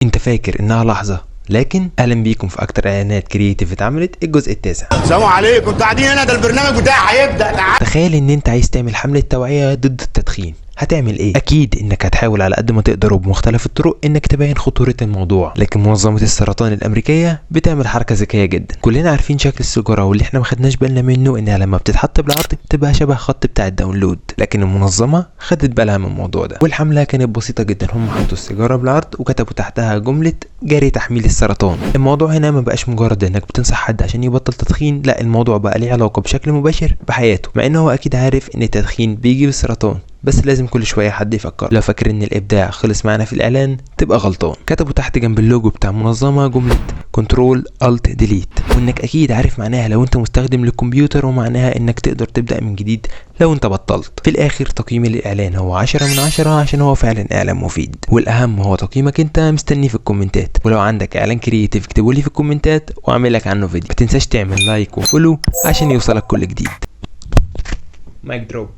انت فاكر انها لحظة، لكن اهلا بيكم في اكتر اعلانات كرييتيف اتعملت الجزء التاسع. السلام عليكم، انتوا قاعدين هنا، ده البرنامج بتاعي هيبدأ. تخيل ان انت عايز تعمل حملة توعية ضد التدخين، هتعمل ايه؟ اكيد انك هتحاول على قد ما تقدر وبمختلف الطرق انك تبين خطورة الموضوع. لكن منظمة السرطان الامريكية بتعمل حركة ذكية جدا. كلنا عارفين شكل السيجارة، واللي احنا ما خدناش بالنا منه انها لما بتتحط بالعرض بتبقى شبه خط بتاع الداونلود. لكن المنظمة خدت بالها من الموضوع ده، والحملة كانت بسيطة جدا. هم حطوا السيجارة بالعرض وكتبوا تحتها جملة جاري تحميل السرطان. الموضوع هنا ما بقاش مجرد انك بتنصح حد عشان يبطل تدخين، لا، الموضوع بقى ليه علاقة بشكل مباشر بحياته، مع انه هو اكيد عارف ان التدخين بيجيب السرطان، بس لازم كل شويه حد يفكر. لو فاكر ان الابداع خلص معانا في الاعلان تبقى غلطان. كتبوا تحت جنب اللوجو بتاع المنظمه جمله كنترول الت ديليت، وانك اكيد عارف معناها لو انت مستخدم للكمبيوتر، ومعناها انك تقدر تبدا من جديد لو انت بطلت. في الاخر تقييمي للاعلان هو 10 من 10 عشان هو فعلا اعلان مفيد، والاهم هو تقييمك انت. مستني في الكومنتات، ولو عندك اعلان كرييتيف اكتبوا لي في الكومنتات واعمل لك عنه فيديو. ما تنساش تعمل لايك وفولو عشان يوصلك كل جديد. مايك دروب.